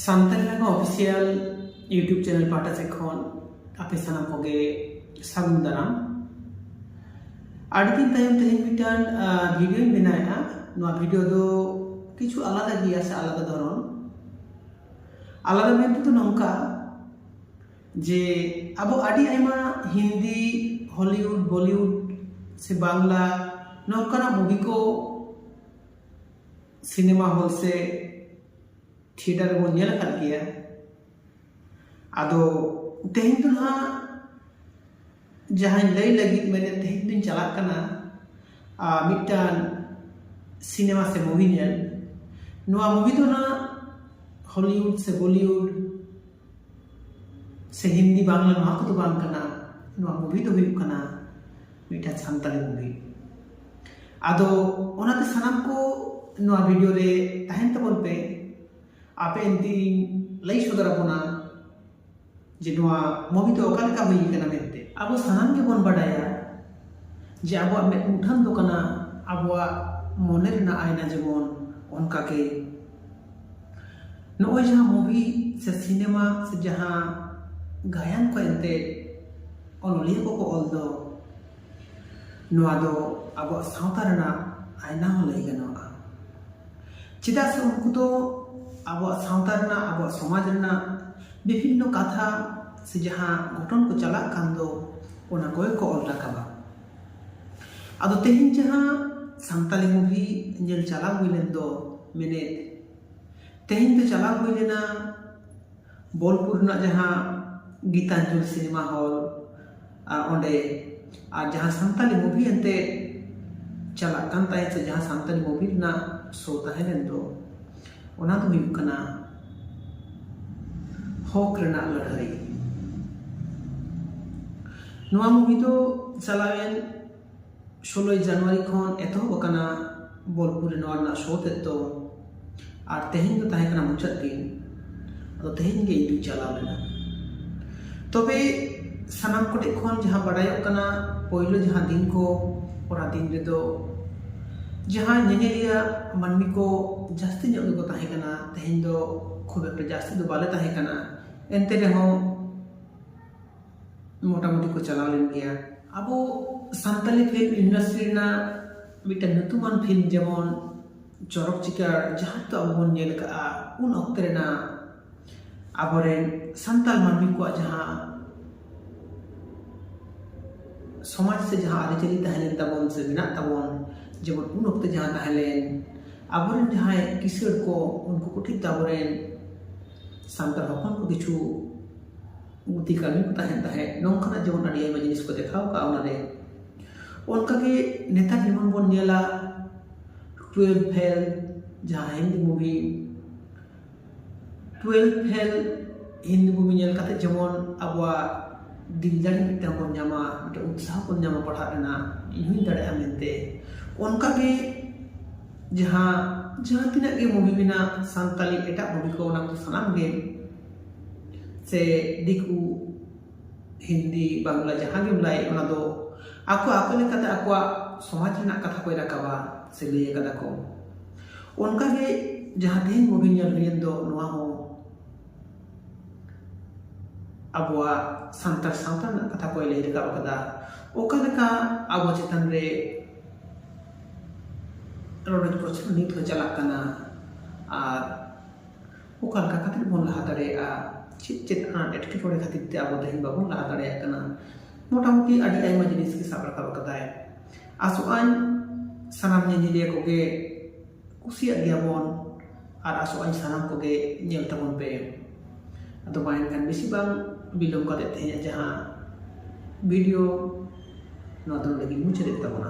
ᱥᱟᱱᱛᱟᱞᱤ ᱞᱟᱝᱜᱟ official YouTube channel ᱯᱟᱦᱴᱟ ᱥᱮᱫ ᱠᱷᱚᱱ ᱟᱯᱮ ᱥᱟᱱᱟᱢ ᱠᱚᱜᱮ ᱥᱟᱹᱜᱩᱱ ᱫᱟᱨᱟᱢ। ᱟᱹᱰᱤ ᱫᱤᱱ ᱛᱟᱭᱚᱢ ᱛᱮᱦᱮᱧ ᱢᱤᱫᱴᱟᱝ ᱵᱷᱤᱰᱤᱭᱳᱧ ᱵᱮᱱᱟᱣᱮᱜᱼᱟ। ᱱᱚᱣᱟ ᱵᱷᱤᱰᱤᱭᱳ ᱫᱚ ᱠᱤᱪᱷᱩ ᱟলাᱫᱟ ᱜᱮᱭᱟ ᱥᱮ ᱟলাᱫᱟ ᱫᱷᱚᱨᱚᱱ। আলাদা মেনতে তো নঙ্কা যে আবো আডি আইমা হিন্দি হলিউড বলিউড সে বাংলা নঙ্কানা মুভি को सिनेमा हॉल से थिएटर बो नेल कर गया आदो तेहिन तो ना जहां लई लगी मैंने तेहिन दिन चला कना मिटान सिनेमा से मूवी नेल नोआ मूवी तो ना हॉलीवुड से बॉलीवुड से हिंदी बांग्ला नोआ को तो बांग कना नोआ मूवी तो हुई कना मिटा सान्ताली मूवी आदो ओनाते सनाम को नोआ वीडियो रे तहन तबन पे आपे एंती लई सदर अपना जे नोआ मूवी तो ओका लेका हुई कना मेते आबो सनाम के बन बडाया जे आबो मे उठान दो कना आबो मने रेना आयना जेमन ओनका के नोय जहां मूवी से सिनेमा से जहां गायन को एंते ओनलिया को ऑल दो नोआ दो आबो सावता रेना आयना हो लई गनोआ चिदा से उनको तो आबो सावता रेना आबो समाज रेना विभिन्न कथा से जहां घटन को चला कान दो ओना कोय को ऑल राकाबा आदो तेहिन जहां सान्ताली मूवी नेल चला हुइलेन दो मेने तेहिन तो चला हुइलेना बोलपुर ना जहां गीतांजलि सिनेमा हॉल ओंडे और जहां सान्ताली मूवी अंते चला कान ताय से जहां सान्ताली मूवी ना शो ताहेलेन दो ओना तो हुइक कना हक रेना लड़ाई नोआ मूवी तो चलावेन 16 जनवरी खन एतहब कना बोलपुर नोआ ना शो ते तो और तेहिन तो ताहे कना मुचाद दिन तो तेहिन गे इदु चला लेना तबे सनाम कोटे खन जहां बडायो कना पहिलो जहां दिन को ओरा दिन रे दो जहां नेनेलिया मानमी को जास्ती ᱧᱚᱜ ᱜᱮᱠᱚ ᱛᱟᱦᱮᱸ ᱠᱟᱱᱟ तेहिन दो खूब एक जास्ती दो बाले ताहें कना एनते रे हो मोटामुटी को चला लेन गया अबो सान्ताली फिल्म इंडस्ट्री ना मिटा नतुमान फिल्म जेमन चरक चिकार जहां तो अब बन नेल का उन वक्त रेना आबोरेन सान्ताल मानमी को जहां समाज से जहां आरिचली ताहेलेन ताबन से बिना ताबन जेमन उन वक्त जहां ताहेलेन आबोरेन जहां किशोर को उनको को ठीक ताबोरेन सान्ताल हपन को किछु उती कामी को ताहेन ताहे नोंकना जेमन आडी आयमा जिनिस को देखाव का ओनारे उनका के नेता जेमन बन नेला 12 फेल जहां Hindi movie 12 fail Hindi movie nail काते जेमन आबवा दिलदारी मिटा बन ᱧᱟᱢᱟ मिटा उत्साह बन ᱧᱟᱢᱟ पढ़ा रेना इहुं दाड़े मेनते उनका के जहां जहां तिना के मूवी बिना सान्ताली एटा मूवी को ना तो सनाम गे से दिकु हिंदी बांग्ला जहां गे लाई ओना दो आको आको लेकाते आको समाज रेना कथा को राकाबा से लई कदा को उनका के जहां तेहिन मूवी नेल हुयन दो नोआ हो आबवा सान्ताल सावता ना कथा को लई राकाब कदा ओका लेका आबो चेतन रे रोड प्रचलन नीत को चला कना और ओका लेका खातिर बन लहा दाड़ेया चित चित एटके टोड़े खातिर ते आबो तेहिन बाबन लहा दाड़ेया कना मोटामुटी आडी आयमा जिनिस के साब राकाब कदाय आसोआन सनाम नेलिया को गे कुसिया गया बन और आसोआन सनाम को गे नेल तबन पे अतो बायन kan बेसी बांग बिलोम कते तेहिन जहां वीडियो नोदन लगी मुचे रे तबना